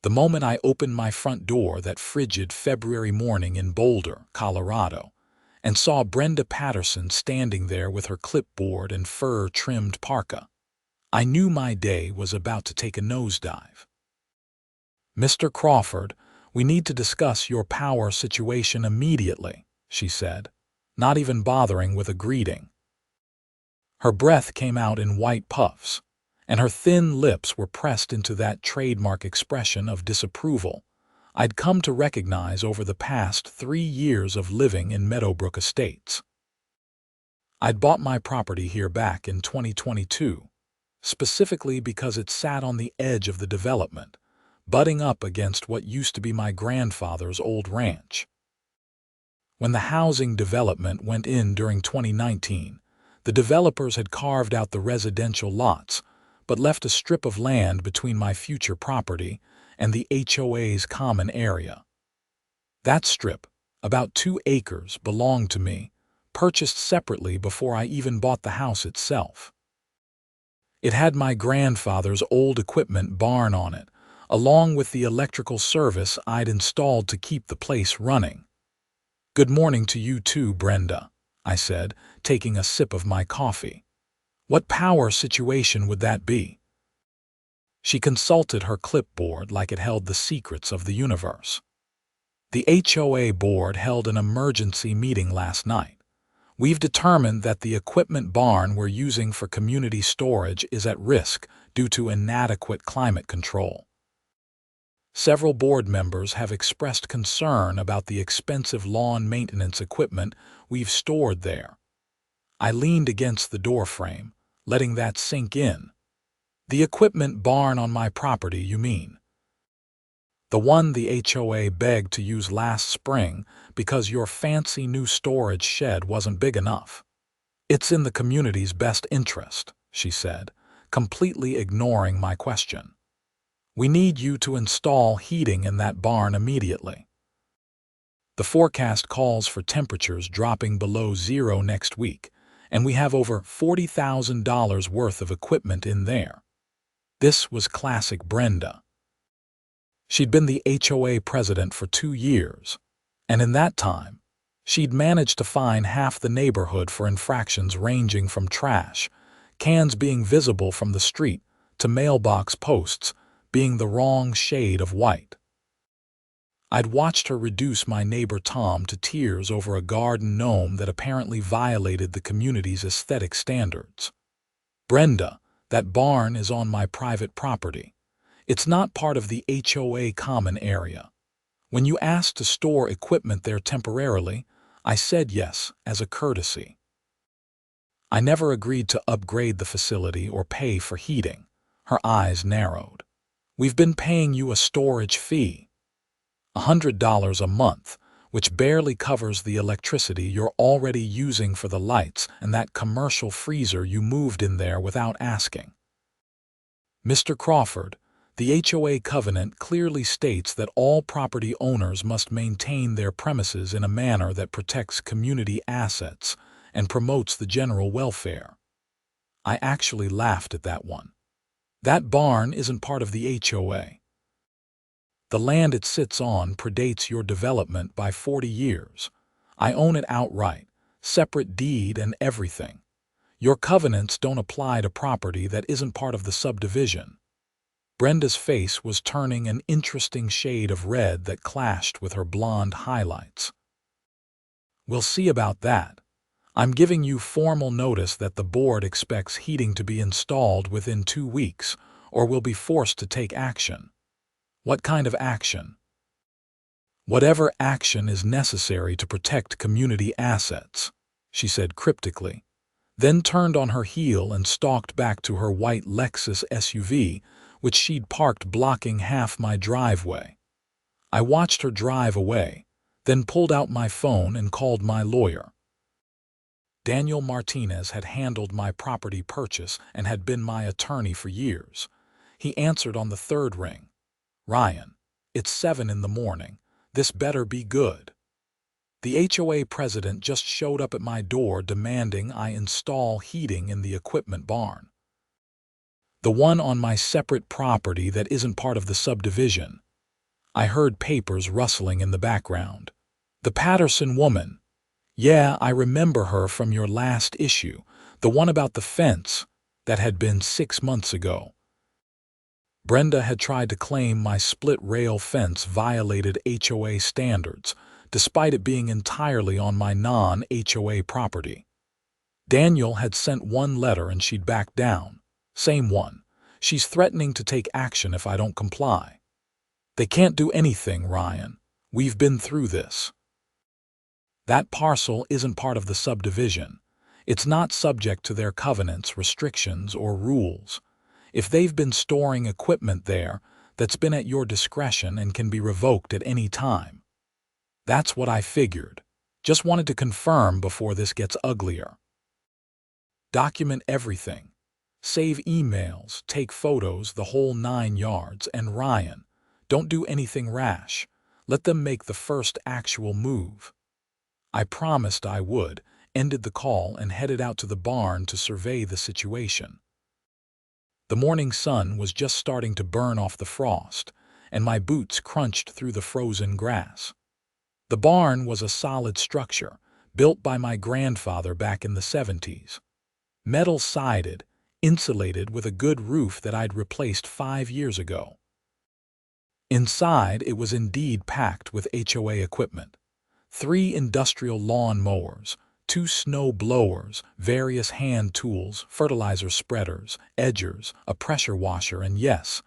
The moment I opened my front door that frigid February morning in Boulder, Colorado, and saw Brenda Patterson standing there with her clipboard and fur-trimmed parka, I knew my day was about to take a nosedive. "Mr. Crawford, we need to discuss your power situation immediately," she said, not even bothering with a greeting. Her breath came out in white puffs, and her thin lips were pressed into that trademark expression of disapproval I'd come to recognize over the past 3 years of living in Meadowbrook Estates. I'd bought my property here back in 2022, specifically because it sat on the edge of the development, butting up against what used to be my grandfather's old ranch. When the housing development went in during 2019, the developers had carved out the residential lots, but left a strip of land between my future property and the HOA's common area. That strip, about 2 acres, belonged to me, purchased separately before I even bought the house itself. It had my grandfather's old equipment barn on it, along with the electrical service I'd installed to keep the place running. "Good morning to you too, Brenda," I said, taking a sip of my coffee. "What power situation would that be?" She consulted her clipboard like it held the secrets of the universe. "The HOA board held an emergency meeting last night. We've determined that the equipment barn we're using for community storage is at risk due to inadequate climate control. Several board members have expressed concern about the expensive lawn maintenance equipment we've stored there." I leaned against the doorframe, letting that sink in. "The equipment barn on my property, you mean? The one the HOA begged to use last spring because your fancy new storage shed wasn't big enough. It's in the community's best interest," she said, completely ignoring my question. "We need you to install heating in that barn immediately. The forecast calls for temperatures dropping below zero next week, and we have over $40,000 worth of equipment in there." This was classic Brenda. She'd been the HOA president for 2 years, and in that time, she'd managed to fine half the neighborhood for infractions ranging from trash, cans being visible from the street, to mailbox posts being the wrong shade of white. I'd watched her reduce my neighbor Tom to tears over a garden gnome that apparently violated the community's aesthetic standards. "Brenda, that barn is on my private property. It's not part of the HOA common area. When you asked to store equipment there temporarily, I said yes as a courtesy. I never agreed to upgrade the facility or pay for heating." Her eyes narrowed. "We've been paying you a storage fee, $100 a month, which barely covers the electricity you're already using for the lights and that commercial freezer you moved in there without asking. Mr. Crawford, the HOA covenant clearly states that all property owners must maintain their premises in a manner that protects community assets and promotes the general welfare." I actually laughed at that one. "That barn isn't part of the HOA. The land it sits on predates your development by 40 years. I own it outright, separate deed and everything. Your covenants don't apply to property that isn't part of the subdivision." Brenda's face was turning an interesting shade of red that clashed with her blonde highlights. "We'll see about that. I'm giving you formal notice that the board expects heating to be installed within 2 weeks, or we'll be forced to take action." "What kind of action?" "Whatever action is necessary to protect community assets," she said cryptically, then turned on her heel and stalked back to her white Lexus SUV, which she'd parked blocking half my driveway. I watched her drive away, then pulled out my phone and called my lawyer. Daniel Martinez had handled my property purchase and had been my attorney for years. He answered on the 3rd ring. "Ryan, it's 7 in the morning. This better be good." The HOA president just showed up at my door demanding I install heating in the equipment barn. "The one on my separate property that isn't part of the subdivision," I heard papers rustling in the background. The Patterson woman. Yeah, I remember her from your last issue, the one about the fence. That had been 6 months ago. Brenda had tried to claim my split-rail fence violated HOA standards, despite it being entirely on my non-HOA property. Daniel had sent one letter and she'd backed down. Same one. She's threatening to take action if I don't comply. They can't do anything, Ryan. We've been through this. That parcel isn't part of the subdivision. It's not subject to their covenants, restrictions, or rules. If they've been storing equipment there, that's been at your discretion and can be revoked at any time. That's what I figured. Just wanted to confirm before this gets uglier. Document everything. Save emails, take photos, the whole 9 yards, and Ryan, don't do anything rash. Let them make the first actual move. I promised I would, ended the call and headed out to the barn to survey the situation. The morning sun was just starting to burn off the frost, and my boots crunched through the frozen grass. The barn was a solid structure, built by my grandfather back in the 70s. Metal-sided, insulated with a good roof that I'd replaced 5 years ago. Inside, it was indeed packed with HOA equipment. 3 industrial lawn mowers, 2 snow blowers, various hand tools, fertilizer spreaders, edgers, a pressure washer, and yes,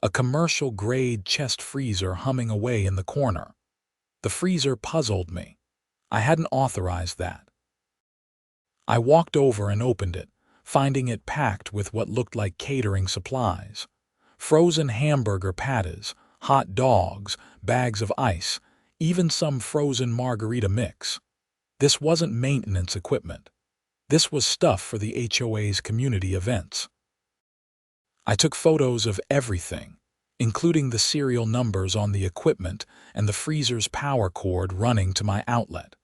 a commercial-grade chest freezer humming away in the corner. The freezer puzzled me. I hadn't authorized that. I walked over and opened it, finding it packed with what looked like catering supplies. Frozen hamburger patties, hot dogs, bags of ice, even some frozen margarita mix. This wasn't maintenance equipment. This was stuff for the HOA's community events. I took photos of everything, including the serial numbers on the equipment and the freezer's power cord running to my outlet.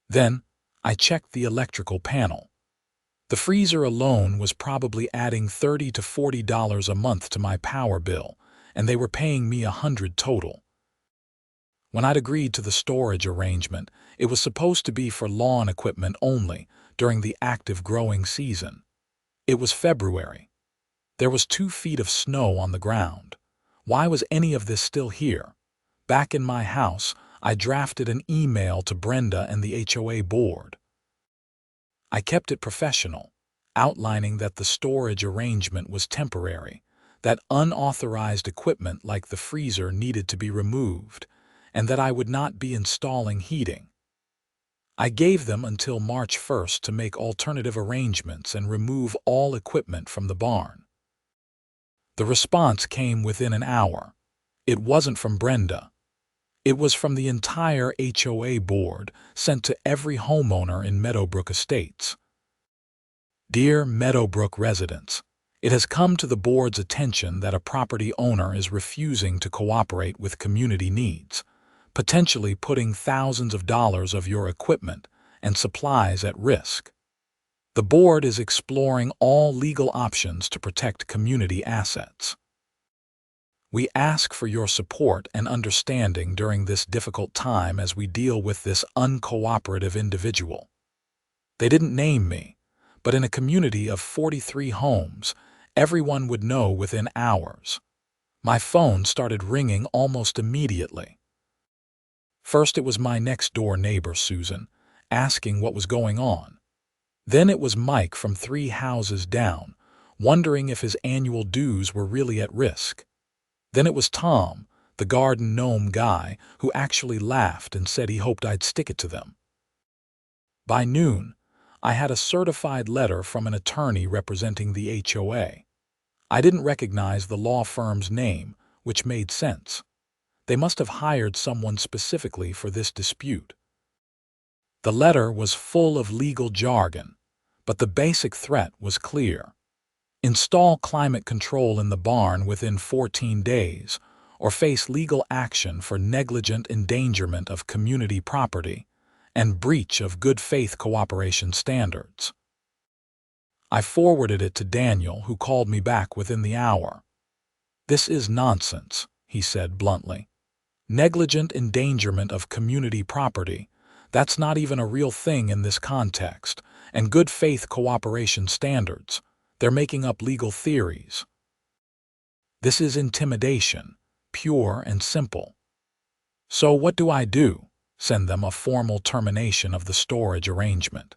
Then, I checked the electrical panel. The freezer alone was probably adding $30 to $40 a month to my power bill, and they were paying me $100 total. When I'd agreed to the storage arrangement, it was supposed to be for lawn equipment only during the active growing season. It was February. There was 2 feet of snow on the ground. Why was any of this still here? Back in my house, I drafted an email to Brenda and the HOA board. I kept it professional, outlining that the storage arrangement was temporary, that unauthorized equipment like the freezer needed to be removed, and that I would not be installing heating. I gave them until March 1st to make alternative arrangements and remove all equipment from the barn. The response came within an hour. It wasn't from Brenda. It was from the entire HOA board, sent to every homeowner in Meadowbrook Estates. Dear Meadowbrook residents, it has come to the board's attention that a property owner is refusing to cooperate with community needs, potentially putting thousands of dollars of your equipment and supplies at risk. The board is exploring all legal options to protect community assets. We ask for your support and understanding during this difficult time as we deal with this uncooperative individual. They didn't name me, but in a community of 43 homes, everyone would know within hours. My phone started ringing almost immediately. First, it was my next-door neighbor, Susan, asking what was going on. Then it was Mike from 3 houses down, wondering if his annual dues were really at risk. Then it was Tom, the garden gnome guy, who actually laughed and said he hoped I'd stick it to them. By noon, I had a certified letter from an attorney representing the HOA. I didn't recognize the law firm's name, which made sense. They must have hired someone specifically for this dispute. The letter was full of legal jargon, but the basic threat was clear. Install climate control in the barn within 14 days, or face legal action for negligent endangerment of community property and breach of good faith cooperation standards. I forwarded it to Daniel, who called me back within the hour. "This is nonsense," he said bluntly. Negligent endangerment of community property, that's not even a real thing in this context, and good faith cooperation standards, they're making up legal theories. This is intimidation, pure and simple. So what do I do? Send them a formal termination of the storage arrangement.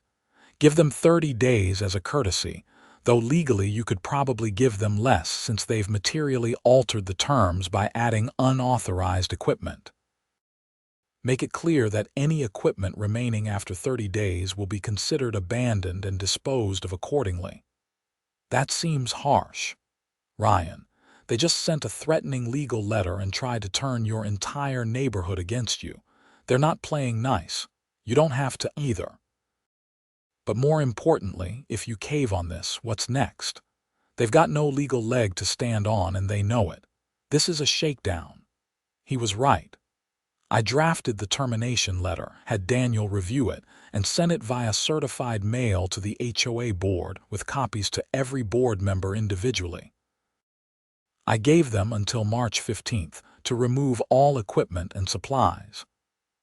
Give them 30 days as a courtesy, though legally you could probably give them less since they've materially altered the terms by adding unauthorized equipment. Make it clear that any equipment remaining after 30 days will be considered abandoned and disposed of accordingly. That seems harsh. Ryan, they just sent a threatening legal letter and tried to turn your entire neighborhood against you. They're not playing nice. You don't have to either. But more importantly, if you cave on this, what's next? They've got no legal leg to stand on and they know it. This is a shakedown. He was right. I drafted the termination letter, had Daniel review it, and sent it via certified mail to the HOA board with copies to every board member individually. I gave them until March 15th to remove all equipment and supplies.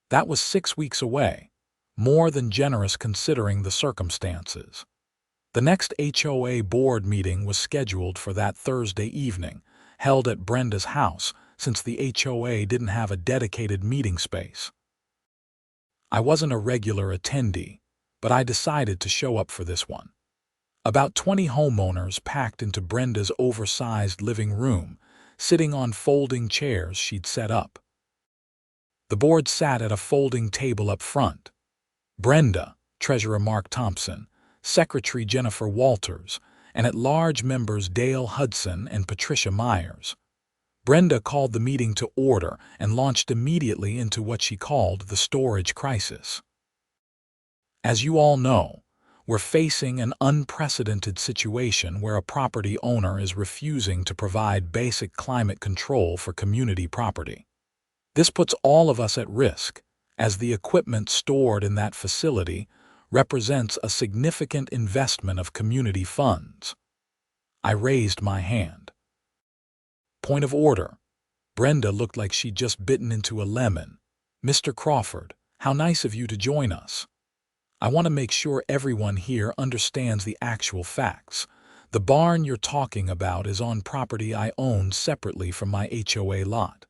That was 6 weeks away, more than generous considering the circumstances. The next HOA board meeting was scheduled for that Thursday evening, held at Brenda's house, since the HOA didn't have a dedicated meeting space. I wasn't a regular attendee, but I decided to show up for this one. About 20 homeowners packed into Brenda's oversized living room, sitting on folding chairs she'd set up. The board sat at a folding table up front. Brenda, Treasurer Mark Thompson, Secretary Jennifer Walters, and at-large members Dale Hudson and Patricia Myers. Brenda called the meeting to order and launched immediately into what she called the storage crisis. As you all know, we're facing an unprecedented situation where a property owner is refusing to provide basic climate control for community property. This puts all of us at risk, as the equipment stored in that facility represents a significant investment of community funds. I raised my hand. Point of order. Brenda looked like she'd just bitten into a lemon. Mr. Crawford, how nice of you to join us. I want to make sure everyone here understands the actual facts. The barn you're talking about is on property I own separately from my HOA lot.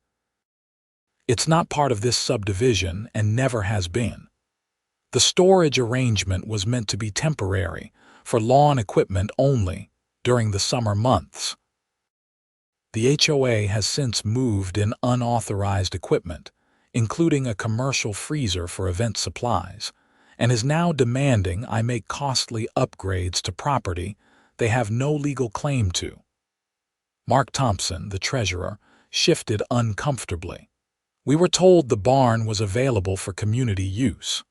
It's not part of this subdivision and never has been. The storage arrangement was meant to be temporary, for lawn equipment only, during the summer months. The HOA has since moved in unauthorized equipment, including a commercial freezer for event supplies, and is now demanding I make costly upgrades to property they have no legal claim to. Mark Thompson, the treasurer, shifted uncomfortably. We were told the barn was available for community use.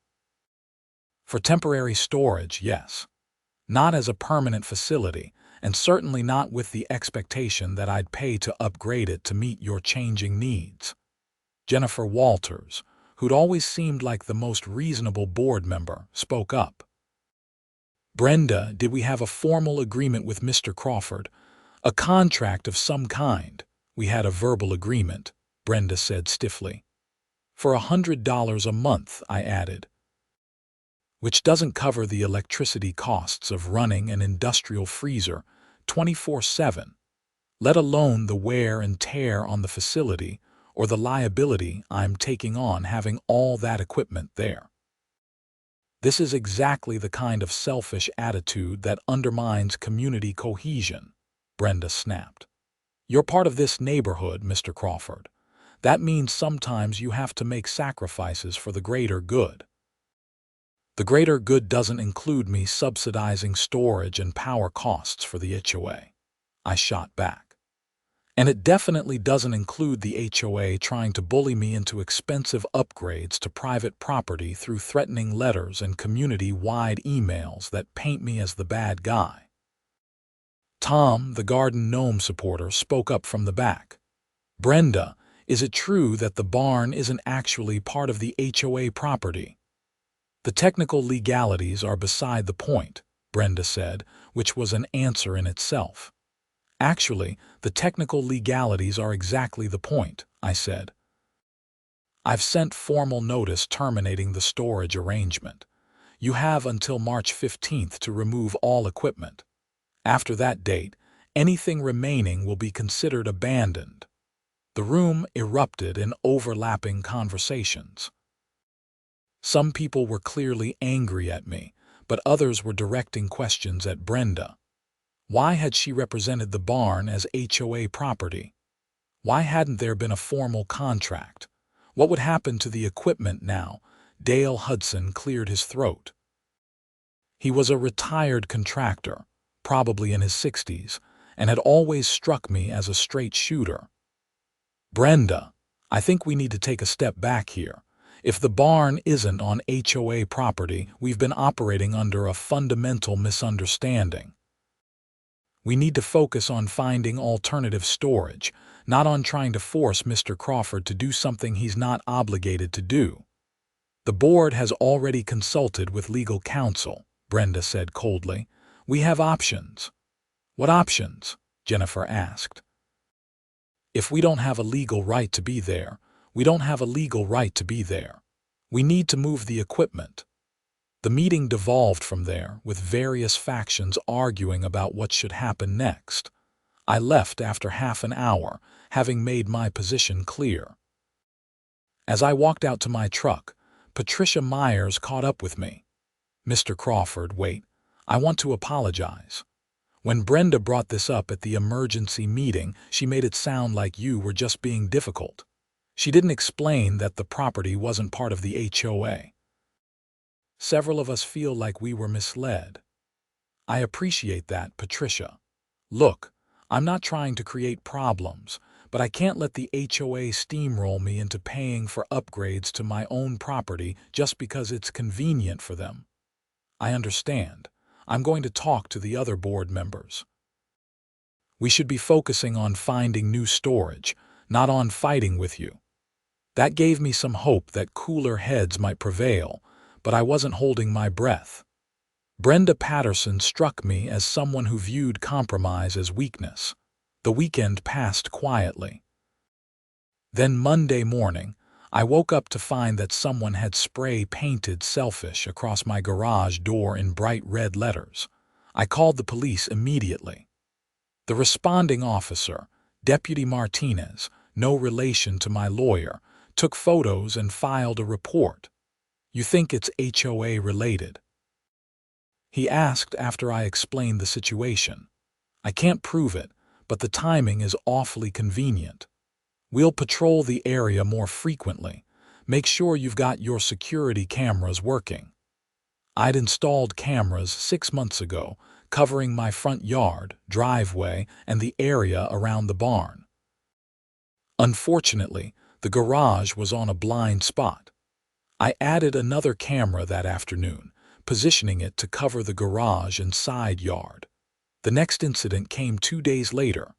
For temporary storage, yes. Not as a permanent facility, and certainly not with the expectation that I'd pay to upgrade it to meet your changing needs. Jennifer Walters, who'd always seemed like the most reasonable board member, spoke up. Brenda, did we have a formal agreement with Mr. Crawford? A contract of some kind? We had a verbal agreement, Brenda said stiffly. For $100 a month, I added. Which doesn't cover the electricity costs of running an industrial freezer 24/7, let alone the wear and tear on the facility or the liability I'm taking on having all that equipment there. This is exactly the kind of selfish attitude that undermines community cohesion, Brenda snapped. You're part of this neighborhood, Mr. Crawford. That means sometimes you have to make sacrifices for the greater good. The greater good doesn't include me subsidizing storage and power costs for the HOA. I shot back. And it definitely doesn't include the HOA trying to bully me into expensive upgrades to private property through threatening letters and community-wide emails that paint me as the bad guy. Tom, the garden gnome supporter, spoke up from the back. Brenda, is it true that the barn isn't actually part of the HOA property? The technical legalities are beside the point, Brenda said, which was an answer in itself. Actually, the technical legalities are exactly the point, I said. I've sent formal notice terminating the storage arrangement. You have until March 15th to remove all equipment. After that date, anything remaining will be considered abandoned. The room erupted in overlapping conversations. Some people were clearly angry at me, but others were directing questions at Brenda. Why had she represented the barn as HOA property? Why hadn't there been a formal contract? What would happen to the equipment now? Dale Hudson cleared his throat. He was a retired contractor, probably in his 60s, and had always struck me as a straight shooter. Brenda, I think we need to take a step back here. If the barn isn't on HOA property, we've been operating under a fundamental misunderstanding. We need to focus on finding alternative storage, not on trying to force Mr. Crawford to do something he's not obligated to do. The board has already consulted with legal counsel, Brenda said coldly. We have options. What options? Jennifer asked. If we don't have a legal right to be there, we don't have a legal right to be there. We need to move the equipment. The meeting devolved from there, with various factions arguing about what should happen next. I left after half an hour, having made my position clear. As I walked out to my truck, Patricia Myers caught up with me. Mr. Crawford, wait, I want to apologize. When Brenda brought this up at the emergency meeting, she made it sound like you were just being difficult. She didn't explain that the property wasn't part of the HOA. Several of us feel like we were misled. I appreciate that, Patricia. Look, I'm not trying to create problems, but I can't let the HOA steamroll me into paying for upgrades to my own property just because it's convenient for them. I understand. I'm going to talk to the other board members. We should be focusing on finding new storage, not on fighting with you. That gave me some hope that cooler heads might prevail, but I wasn't holding my breath. Brenda Patterson struck me as someone who viewed compromise as weakness. The weekend passed quietly. Then Monday morning, I woke up to find that someone had spray-painted "selfish" across my garage door in bright red letters. I called the police immediately. The responding officer, Deputy Martinez, no relation to my lawyer, took photos and filed a report. You think it's HOA related? He asked after I explained the situation. I can't prove it, but the timing is awfully convenient. We'll patrol the area more frequently. Make sure you've got your security cameras working. I'd installed cameras 6 months ago, covering my front yard, driveway, and the area around the barn. Unfortunately, the garage was on a blind spot. I added another camera that afternoon, positioning it to cover the garage and side yard. The next incident came 2 days later.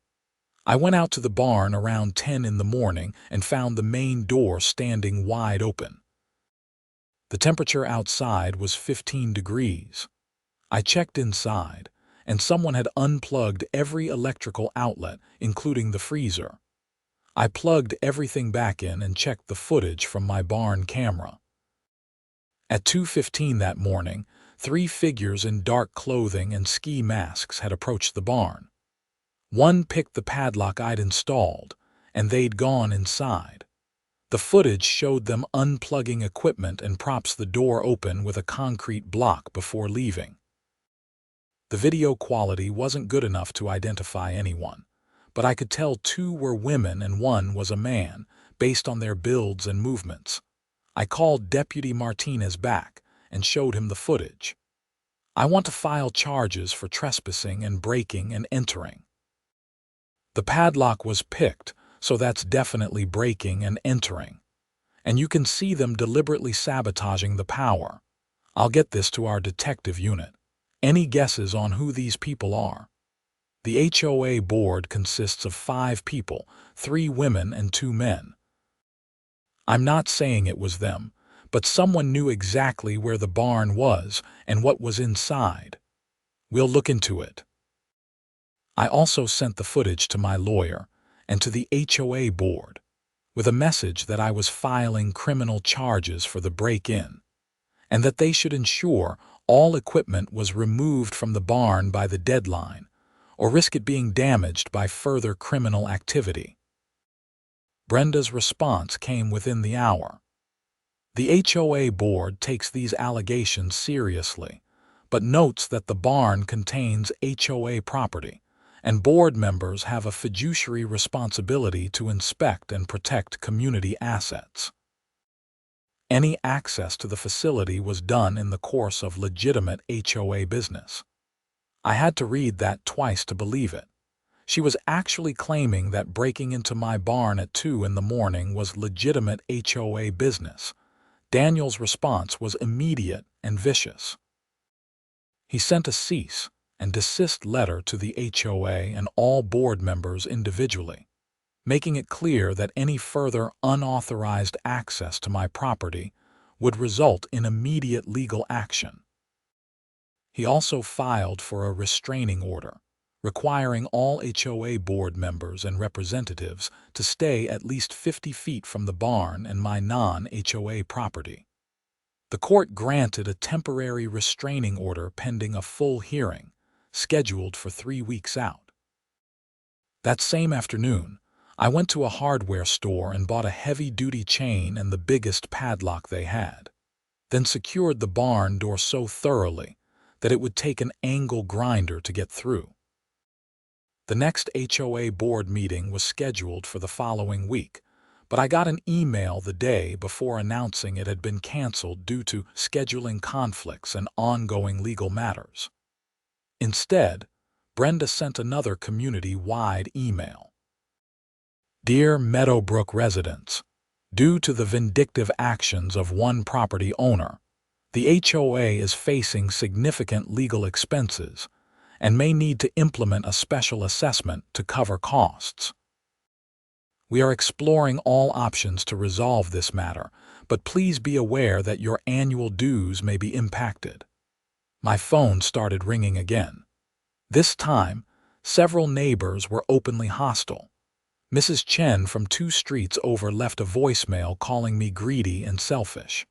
I went out to the barn around 10 in the morning and found the main door standing wide open. The temperature outside was 15 degrees. I checked inside, and someone had unplugged every electrical outlet, including the freezer. I plugged everything back in and checked the footage from my barn camera. At 2:15 that morning, 3 figures in dark clothing and ski masks had approached the barn. One picked the padlock I'd installed, and they'd gone inside. The footage showed them unplugging equipment and props the door open with a concrete block before leaving. The video quality wasn't good enough to identify anyone, but I could tell 2 were women and 1 was a man, based on their builds and movements. I called Deputy Martinez back and showed him the footage. I want to file charges for trespassing and breaking and entering. The padlock was picked, so that's definitely breaking and entering. And you can see them deliberately sabotaging the power. I'll get this to our detective unit. Any guesses on who these people are? The HOA board consists of 5 people, 3 women and 2 men. I'm not saying it was them, but someone knew exactly where the barn was and what was inside. We'll look into it. I also sent the footage to my lawyer and to the HOA board. with a message that I was filing criminal charges for the break-in, and that they should ensure all equipment was removed from the barn by the deadline, or risk it being damaged by further criminal activity. Brenda's response came within the hour. The HOA board takes these allegations seriously, but notes that the barn contains HOA property, and board members have a fiduciary responsibility to inspect and protect community assets. Any access to the facility was done in the course of legitimate HOA business. I had to read that twice to believe it. She was actually claiming that breaking into my barn at 2 in the morning was legitimate HOA business. Daniel's response was immediate and vicious. He sent a cease and desist letter to the HOA and all board members individually, making it clear that any further unauthorized access to my property would result in immediate legal action. He also filed for a restraining order, requiring all HOA board members and representatives to stay at least 50 feet from the barn and my non-HOA property. The court granted a temporary restraining order pending a full hearing, scheduled for 3 weeks out. That same afternoon, I went to a hardware store and bought a heavy-duty chain and the biggest padlock they had, then secured the barn door so thoroughly that it would take an angle grinder to get through. The next HOA board meeting was scheduled for the following week, but I got an email the day before announcing it had been canceled due to scheduling conflicts and ongoing legal matters. Instead, Brenda sent another community-wide email. Dear Meadowbrook residents, due to the vindictive actions of one property owner, the HOA is facing significant legal expenses and may need to implement a special assessment to cover costs. We are exploring all options to resolve this matter, but please be aware that your annual dues may be impacted. My phone started ringing again. This time, several neighbors were openly hostile. Mrs. Chen from 2 streets over left a voicemail calling me greedy and selfish.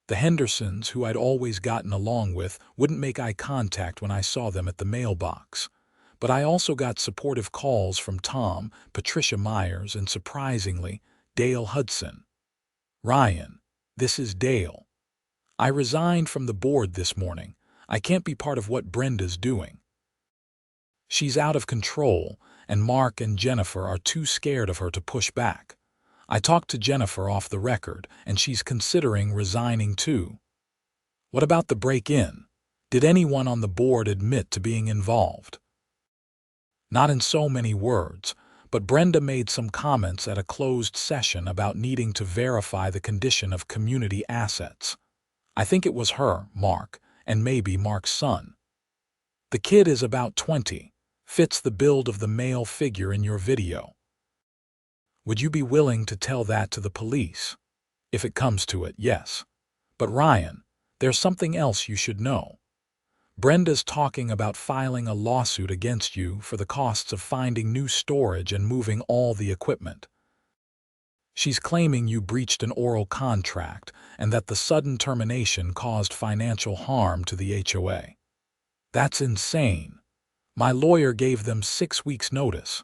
The Hendersons, who I'd always gotten along with, wouldn't make eye contact when I saw them at the mailbox. But I also got supportive calls from Tom, Patricia Myers, and surprisingly, Dale Hudson. Ryan, this is Dale. I resigned from the board this morning. I can't be part of what Brenda's doing. She's out of control, and Mark and Jennifer are too scared of her to push back. I talked to Jennifer off the record, and she's considering resigning too. What about the break-in? Did anyone on the board admit to being involved? Not in so many words, but Brenda made some comments at a closed session about needing to verify the condition of community assets. I think it was her, Mark, and maybe Mark's son. The kid is about 20, fits the build of the male figure in your video. Would you be willing to tell that to the police? If it comes to it, yes. But Ryan, there's something else you should know. Brenda's talking about filing a lawsuit against you for the costs of finding new storage and moving all the equipment. She's claiming you breached an oral contract and that the sudden termination caused financial harm to the HOA. That's insane. My lawyer gave them 6 weeks' notice.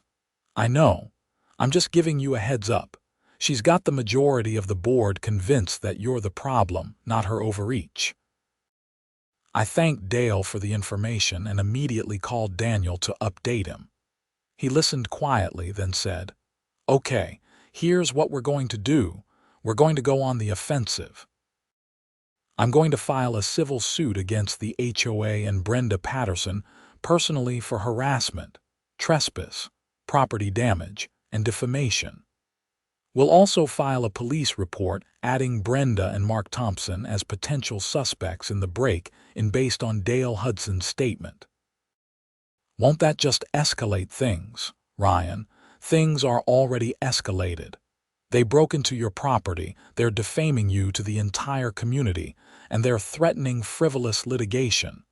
I know. I'm just giving you a heads up. She's got the majority of the board convinced that you're the problem, not her overreach. I thanked Dale for the information and immediately called Daniel to update him. He listened quietly, then said, "Okay, here's what we're going to do. We're going to go on the offensive. I'm going to file a civil suit against the HOA and Brenda Patterson personally for harassment, trespass, property damage, and defamation. We'll also file a police report adding Brenda and Mark Thompson as potential suspects in the break-in based on Dale Hudson's statement. Won't that just escalate things, Ryan? Things are already escalated. They broke into your property, they're defaming you to the entire community, and they're threatening frivolous litigation.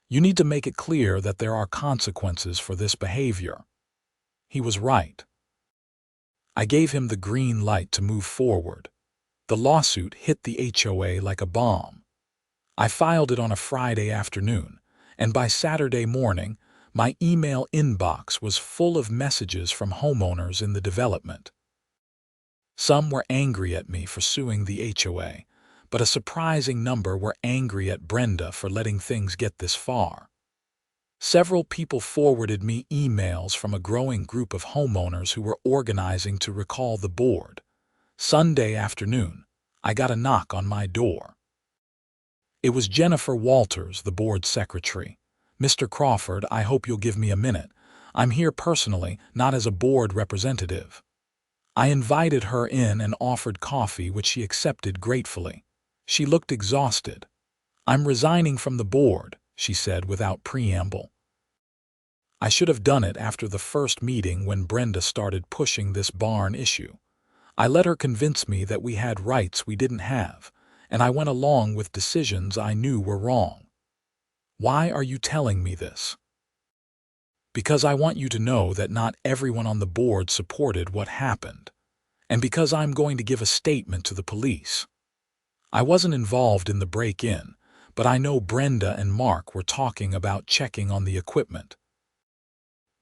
You need to make it clear that there are consequences for this behavior." He was right. I gave him the green light to move forward. The lawsuit hit the HOA like a bomb. I filed it on a Friday afternoon, and by Saturday morning, my email inbox was full of messages from homeowners in the development. Some were angry at me for suing the HOA, but a surprising number were angry at Brenda for letting things get this far. Several people forwarded me emails from a growing group of homeowners who were organizing to recall the board. Sunday afternoon, I got a knock on my door. It was Jennifer Walters, the board secretary. "Mr. Crawford, I hope you'll give me a minute. I'm here personally, not as a board representative." I invited her in and offered coffee, which she accepted gratefully. She looked exhausted. "I'm resigning from the board," she said without preamble. I should have done it after the first meeting when Brenda started pushing this barn issue. I let her convince me that we had rights we didn't have, and I went along with decisions I knew were wrong. "Why are you telling me this?" "Because I want you to know that not everyone on the board supported what happened, and because I'm going to give a statement to the police. I wasn't involved in the break-in, but I know Brenda and Mark were talking about checking on the equipment.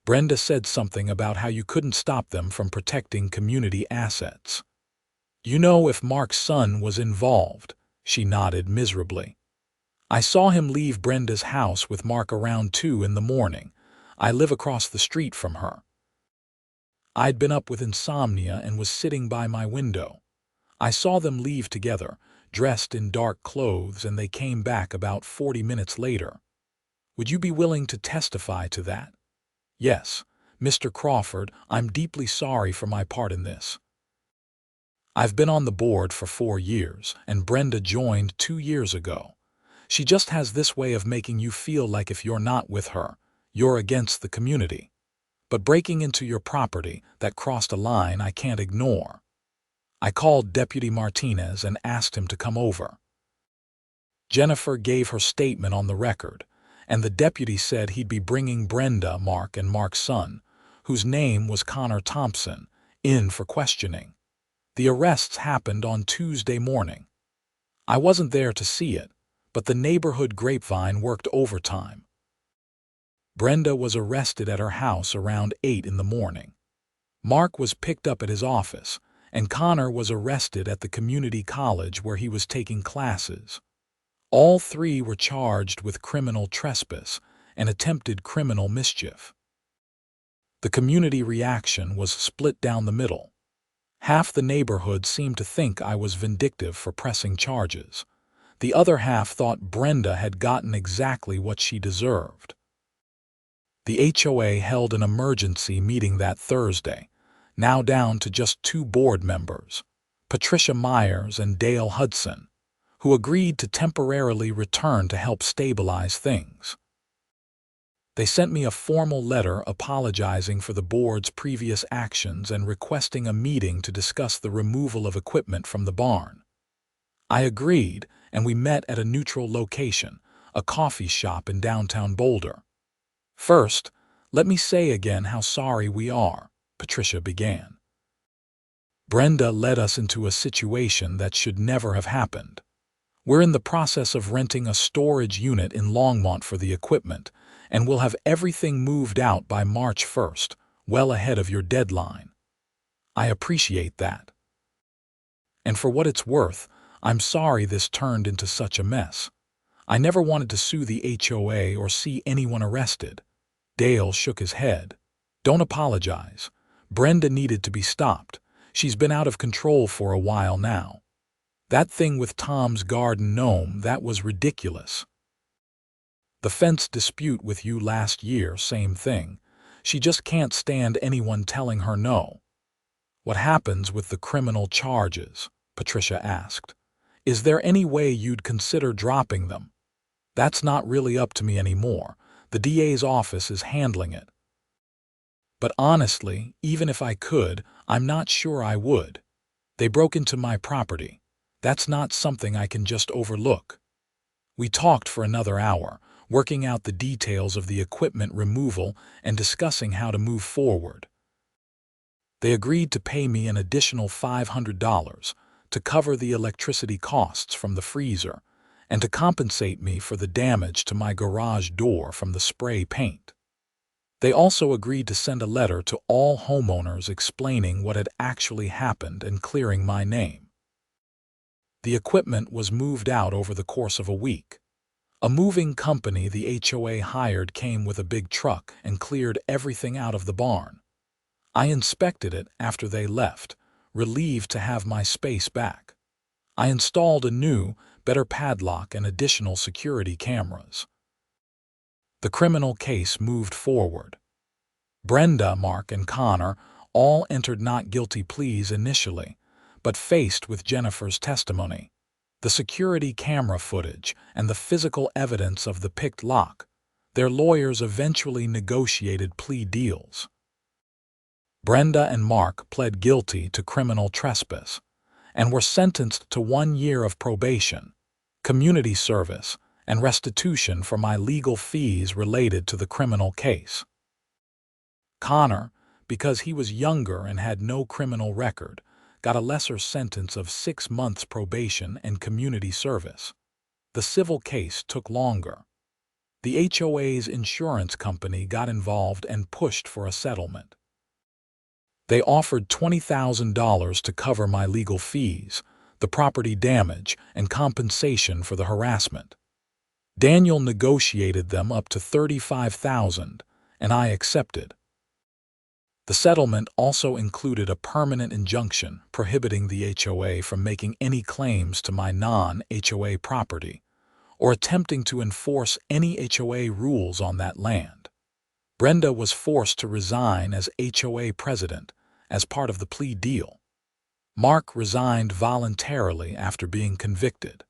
Brenda said something about how you couldn't stop them from protecting community assets. You know, if Mark's son was involved." She nodded miserably. "I saw him leave Brenda's house with Mark around 2 in the morning. I live across the street from her. I'd been up with insomnia and was sitting by my window. I saw them leave together, dressed in dark clothes, and they came back about 40 minutes later. Would you be willing to testify to that?" "Yes, Mr. Crawford, I'm deeply sorry for my part in this. I've been on the board for 4 years, and Brenda joined 2 years ago. She just has this way of making you feel like if you're not with her, you're against the community. But breaking into your property, that crossed a line I can't ignore." I called Deputy Martinez and asked him to come over. Jennifer gave her statement on the record, and the deputy said he'd be bringing Brenda, Mark, and Mark's son, whose name was Connor Thompson, in for questioning. The arrests happened on Tuesday morning. I wasn't there to see it, but the neighborhood grapevine worked overtime. Brenda was arrested at her house around 8 in the morning. Mark was picked up at his office, and Connor was arrested at the community college where he was taking classes. All 3 were charged with criminal trespass and attempted criminal mischief. The community reaction was split down the middle. Half the neighborhood seemed to think I was vindictive for pressing charges. The other half thought Brenda had gotten exactly what she deserved. The HOA held an emergency meeting that Thursday, now down to just 2 board members, Patricia Myers and Dale Hudson, who agreed to temporarily return to help stabilize things. They sent me a formal letter apologizing for the board's previous actions and requesting a meeting to discuss the removal of equipment from the barn. I agreed, and we met at a neutral location, a coffee shop in downtown Boulder. "First, let me say again how sorry we are," Patricia began. "Brenda led us into a situation that should never have happened. We're in the process of renting a storage unit in Longmont for the equipment, and we'll have everything moved out by March 1st, well ahead of your deadline. I appreciate that. And for what it's worth, I'm sorry this turned into such a mess. I never wanted to sue the HOA or see anyone arrested." Dale shook his head. "Don't apologize. Brenda needed to be stopped. She's been out of control for a while now. That thing with Tom's garden gnome, that was ridiculous. The fence dispute with you last year, same thing. She just can't stand anyone telling her no." "What happens with the criminal charges?" Patricia asked. "Is there any way you'd consider dropping them?" "That's not really up to me anymore. The DA's office is handling it. But honestly, even if I could, I'm not sure I would. They broke into my property. That's not something I can just overlook." We talked for another hour, working out the details of the equipment removal and discussing how to move forward. They agreed to pay me an additional $500 to cover the electricity costs from the freezer and to compensate me for the damage to my garage door from the spray paint. They also agreed to send a letter to all homeowners explaining what had actually happened and clearing my name. The equipment was moved out over the course of a week. A moving company the HOA hired came with a big truck and cleared everything out of the barn. I inspected it after they left, relieved to have my space back. I installed a new, better padlock and additional security cameras. The criminal case moved forward. Brenda, Mark, and Connor all entered not guilty pleas initially, but faced with Jennifer's testimony, the security camera footage, and the physical evidence of the picked lock, their lawyers eventually negotiated plea deals. Brenda and Mark pled guilty to criminal trespass and were sentenced to 1 year of probation, community service, and restitution for my legal fees related to the criminal case. Connor, because he was younger and had no criminal record, got a lesser sentence of 6 months probation and community service. The civil case took longer. The HOA's insurance company got involved and pushed for a settlement. They offered $20,000 to cover my legal fees, the property damage, and compensation for the harassment. Daniel negotiated them up to $35,000, and I accepted. The settlement also included a permanent injunction prohibiting the HOA from making any claims to my non-HOA property or attempting to enforce any HOA rules on that land. Brenda was forced to resign as HOA president as part of the plea deal. Mark resigned voluntarily after being convicted.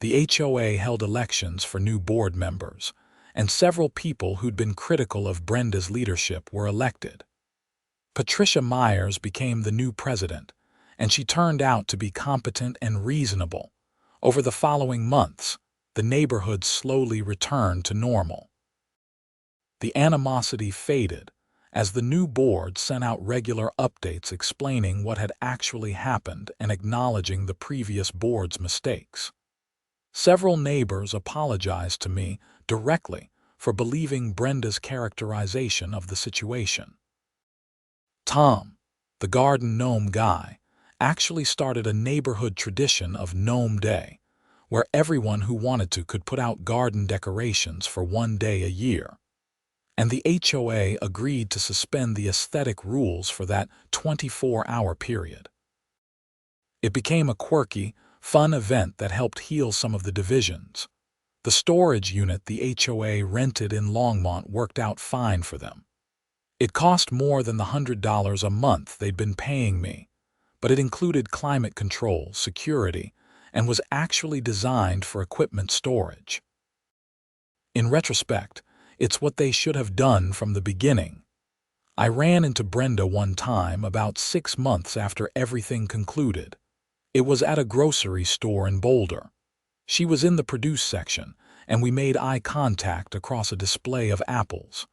The HOA held elections for new board members, and several people who'd been critical of Brenda's leadership were elected. Patricia Myers became the new president, and she turned out to be competent and reasonable. Over the following months, the neighborhood slowly returned to normal. The animosity faded as the new board sent out regular updates explaining what had actually happened and acknowledging the previous board's mistakes. Several neighbors apologized to me directly for believing Brenda's characterization of the situation. Tom, the garden gnome guy, actually started a neighborhood tradition of Gnome Day, where everyone who wanted to could put out garden decorations for 1 day a year. And the HOA agreed to suspend the aesthetic rules for that 24-hour period. It became a quirky, fun event that helped heal some of the divisions. The storage unit the HOA rented in Longmont worked out fine for them. It cost more than the $100 a month they'd been paying me, but it included climate control, security, and was actually designed for equipment storage. In retrospect, it's what they should have done from the beginning. I ran into Brenda one time about 6 months after everything concluded. It was at a grocery store in Boulder. She was in the produce section, and we made eye contact across a display of apples.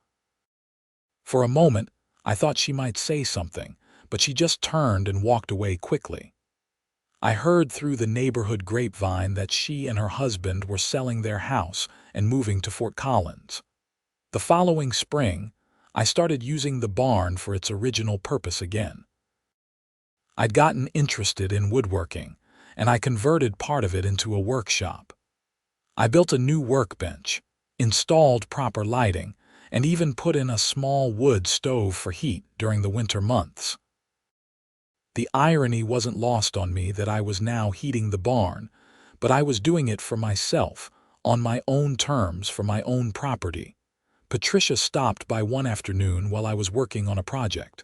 For a moment, I thought she might say something, but she just turned and walked away quickly. I heard through the neighborhood grapevine that she and her husband were selling their house and moving to Fort Collins. The following spring, I started using the barn for its original purpose again. I'd gotten interested in woodworking, and I converted part of it into a workshop. I built a new workbench, installed proper lighting, and even put in a small wood stove for heat during the winter months. The irony wasn't lost on me that I was now heating the barn, but I was doing it for myself, on my own terms for my own property. Patricia stopped by one afternoon while I was working on a project.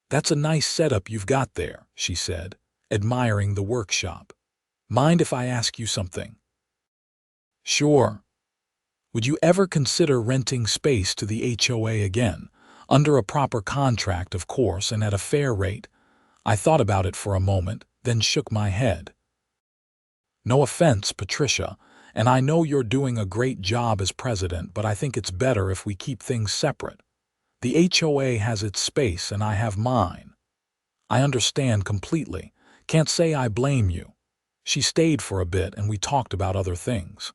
"That's a nice setup you've got there," she said, admiring the workshop. "Mind if I ask you something?" "Sure." "Would you ever consider renting space to the HOA again, under a proper contract, of course, and at a fair rate?" I thought about it for a moment, then shook my head. "No offense, Patricia, and I know you're doing a great job as president, but I think it's better if we keep things separate. The HOA has its space and I have mine. I understand completely. Can't say I blame you. She stayed for a bit and we talked about other things.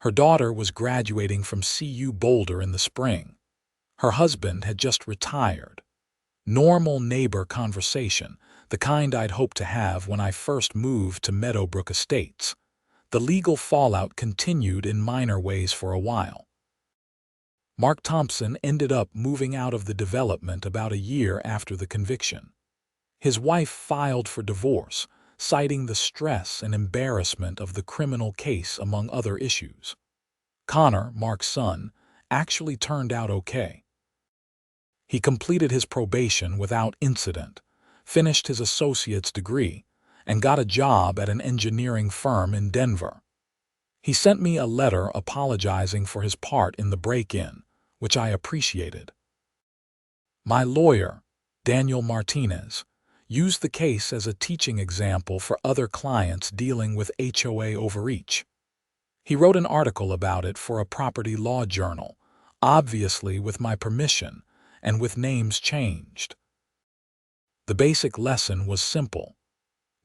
Her daughter was graduating from CU Boulder in the spring. Her husband had just retired. Normal neighbor conversation, the kind I'd hoped to have when I first moved to Meadowbrook Estates. The legal fallout continued in minor ways for a while. Mark Thompson ended up moving out of the development about a year after the conviction. His wife filed for divorce, citing the stress and embarrassment of the criminal case among other issues. Connor, Mark's son, actually turned out okay. He completed his probation without incident, finished his associate's degree, and got a job at an engineering firm in Denver. He sent me a letter apologizing for his part in the break-in, which I appreciated. My lawyer, Daniel Martinez, used the case as a teaching example for other clients dealing with HOA overreach. He wrote an article about it for a property law journal, obviously with my permission and with names changed. The basic lesson was simple.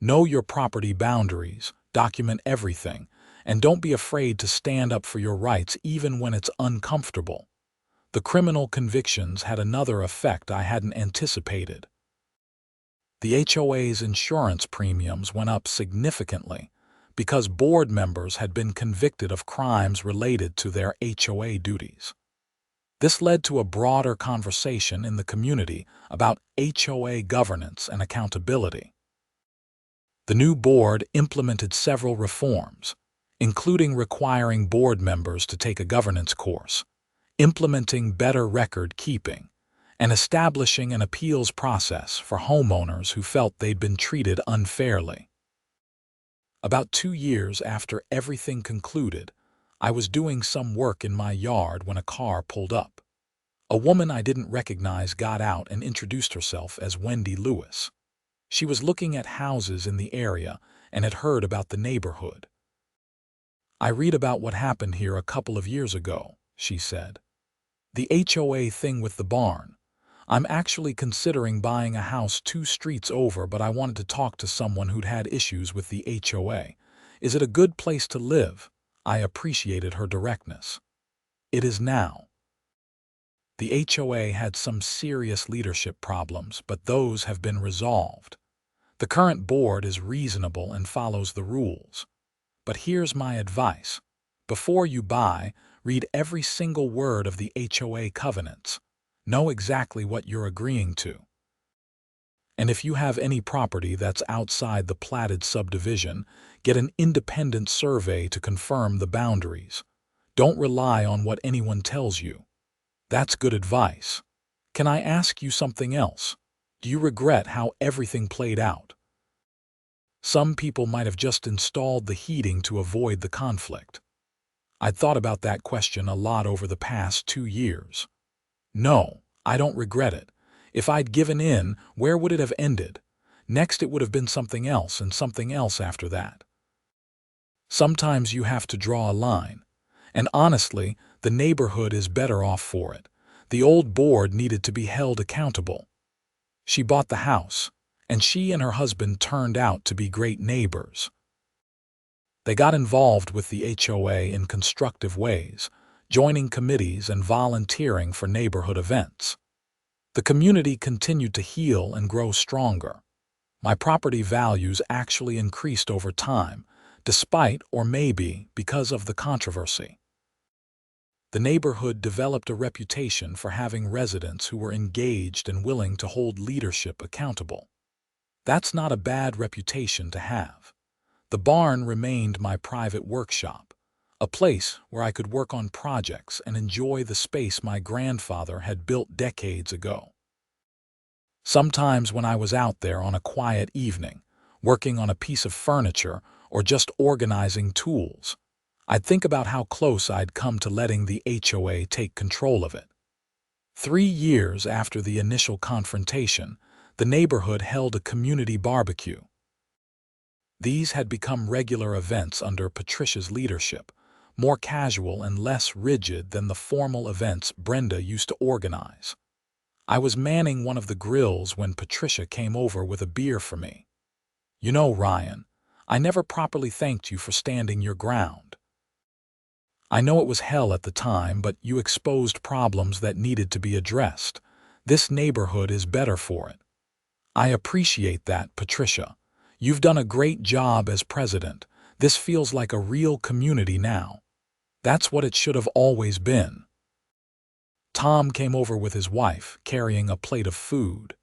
Know your property boundaries, document everything, and don't be afraid to stand up for your rights even when it's uncomfortable. The criminal convictions had another effect I hadn't anticipated. The HOA's insurance premiums went up significantly because board members had been convicted of crimes related to their HOA duties. This led to a broader conversation in the community about HOA governance and accountability. The new board implemented several reforms, including requiring board members to take a governance course, implementing better record keeping, and establishing an appeals process for homeowners who felt they'd been treated unfairly. About 2 years after everything concluded, I was doing some work in my yard when a car pulled up. A woman I didn't recognize got out and introduced herself as Wendy Lewis. She was looking at houses in the area and had heard about the neighborhood. "I read about what happened here a couple of years ago," she said. "The HOA thing with the barn. I'm actually considering buying a house 2 streets over, but I wanted to talk to someone who'd had issues with the HOA. Is it a good place to live?" I appreciated her directness. "It is now." The HOA had some serious leadership problems, but those have been resolved. The current board is reasonable and follows the rules. But here's my advice. Before you buy, read every single word of the HOA covenants. Know exactly what you're agreeing to. And if you have any property that's outside the platted subdivision, get an independent survey to confirm the boundaries. Don't rely on what anyone tells you. That's good advice. Can I ask you something else? Do you regret how everything played out? Some people might have just installed the heating to avoid the conflict. I'd thought about that question a lot over the past 2 years. No, I don't regret it. If I'd given in, where would it have ended? Next it would have been something else and something else after that. Sometimes you have to draw a line. And honestly, the neighborhood is better off for it. The old board needed to be held accountable. She bought the house, and she and her husband turned out to be great neighbors. They got involved with the HOA in constructive ways, joining committees and volunteering for neighborhood events. The community continued to heal and grow stronger. My property values actually increased over time, despite or maybe because of the controversy. The neighborhood developed a reputation for having residents who were engaged and willing to hold leadership accountable. That's not a bad reputation to have. The barn remained my private workshop, a place where I could work on projects and enjoy the space my grandfather had built decades ago. Sometimes when I was out there on a quiet evening, working on a piece of furniture or just organizing tools, I'd think about how close I'd come to letting the HOA take control of it. 3 years after the initial confrontation, the neighborhood held a community barbecue. These had become regular events under Patricia's leadership, more casual and less rigid than the formal events Brenda used to organize. I was manning one of the grills when Patricia came over with a beer for me. "You know, Ryan, I never properly thanked you for standing your ground. I know it was hell at the time, but you exposed problems that needed to be addressed. This neighborhood is better for it." "I appreciate that, Patricia. You've done a great job as president. This feels like a real community now. That's what it should have always been." Tom came over with his wife, carrying a plate of food.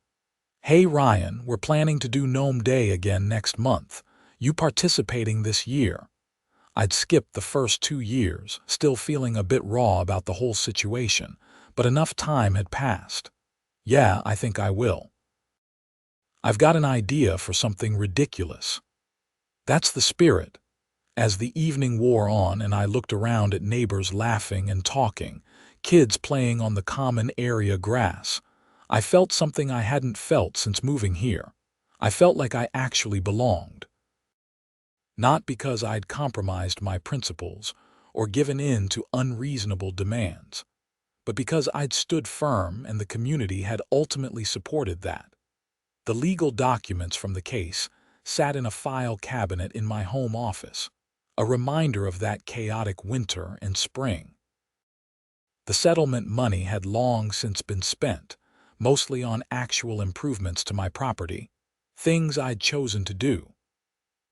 "Hey Ryan, we're planning to do Gnome Day again next month. You participating this year?" I'd skipped the first 2 years, still feeling a bit raw about the whole situation, but enough time had passed. "Yeah, I think I will. I've got an idea for something ridiculous." That's the spirit. As the evening wore on and I looked around at neighbors laughing and talking, kids playing on the common area grass, I felt something I hadn't felt since moving here. I felt like I actually belonged. Not because I'd compromised my principles or given in to unreasonable demands, but because I'd stood firm and the community had ultimately supported that. The legal documents from the case sat in a file cabinet in my home office, a reminder of that chaotic winter and spring. The settlement money had long since been spent, mostly on actual improvements to my property, things I'd chosen to do.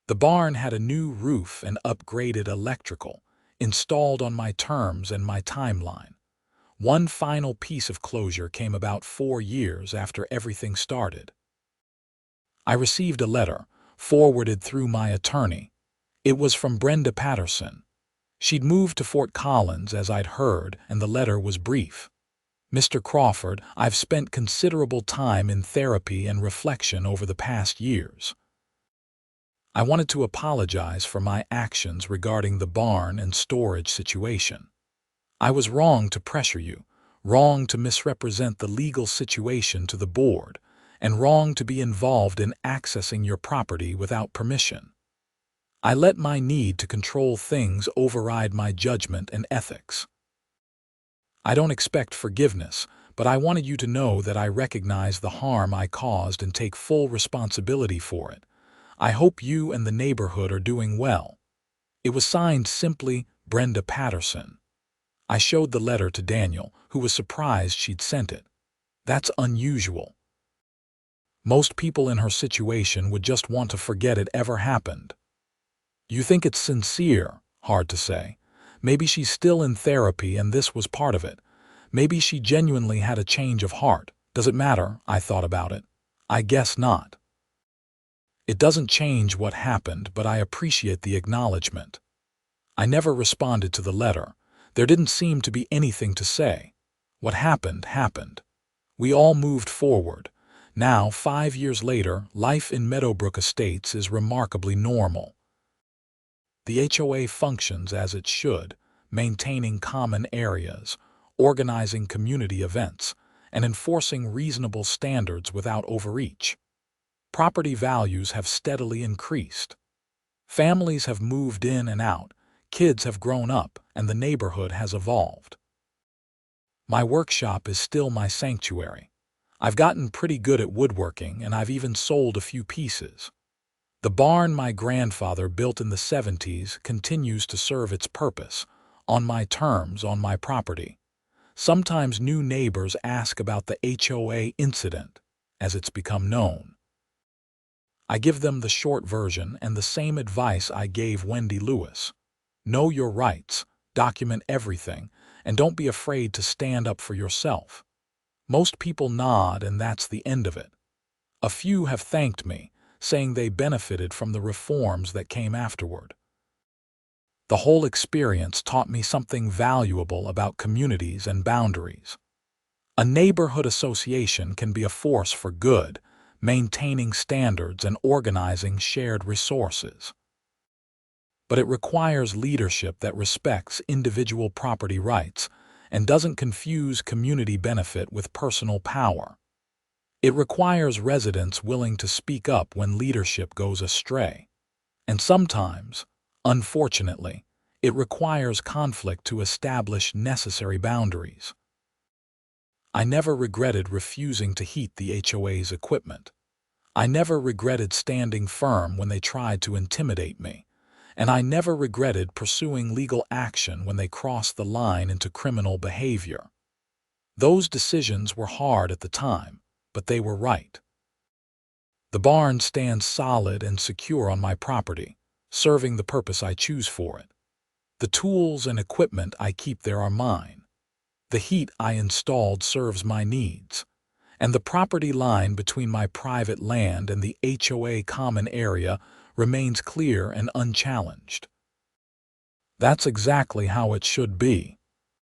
The barn had a new roof and upgraded electrical, installed on my terms and my timeline. One final piece of closure came about 4 years after everything started. I received a letter, forwarded through my attorney. It was from Brenda Patterson. She'd moved to Fort Collins, as I'd heard, and the letter was brief. "Mr. Crawford, I've spent considerable time in therapy and reflection over the past years. I wanted to apologize for my actions regarding the barn and storage situation. I was wrong to pressure you, wrong to misrepresent the legal situation to the board, and wrong to be involved in accessing your property without permission. I let my need to control things override my judgment and ethics. I don't expect forgiveness, but I wanted you to know that I recognize the harm I caused and take full responsibility for it. I hope you and the neighborhood are doing well." It was signed simply Brenda Patterson. I showed the letter to Daniel, who was surprised she'd sent it. That's unusual. Most people in her situation would just want to forget it ever happened. You think it's sincere? Hard to say. Maybe she's still in therapy and this was part of it. Maybe she genuinely had a change of heart. Does it matter? I thought about it. I guess not. It doesn't change what happened, but I appreciate the acknowledgement. I never responded to the letter. There didn't seem to be anything to say. What happened, happened. We all moved forward. Now, 5 years later, life in Meadowbrook Estates is remarkably normal. The HOA functions as it should, maintaining common areas, organizing community events, and enforcing reasonable standards without overreach. Property values have steadily increased. Families have moved in and out, kids have grown up, and the neighborhood has evolved. My workshop is still my sanctuary. I've gotten pretty good at woodworking, and I've even sold a few pieces. The barn my grandfather built in the 70s continues to serve its purpose, on my terms, on my property. Sometimes new neighbors ask about the HOA incident, as it's become known. I give them the short version and the same advice I gave Wendy Lewis. Know your rights, document everything, and don't be afraid to stand up for yourself. Most people nod and that's the end of it. A few have thanked me, saying they benefited from the reforms that came afterward. The whole experience taught me something valuable about communities and boundaries. A neighborhood association can be a force for good, maintaining standards and organizing shared resources. But it requires leadership that respects individual property rights and doesn't confuse community benefit with personal power. It requires residents willing to speak up when leadership goes astray. And sometimes, unfortunately, It requires conflict to establish necessary boundaries. I never regretted refusing to heat the HOA's equipment. I never regretted standing firm when they tried to intimidate me, and I never regretted pursuing legal action when they crossed the line into criminal behavior. Those decisions were hard at the time, but they were right. The barn stands solid and secure on my property, serving the purpose I choose for it. The tools and equipment I keep there are mine. The heat I installed serves my needs, and the property line between my private land and the HOA common area remains clear and unchallenged. That's exactly how it should be.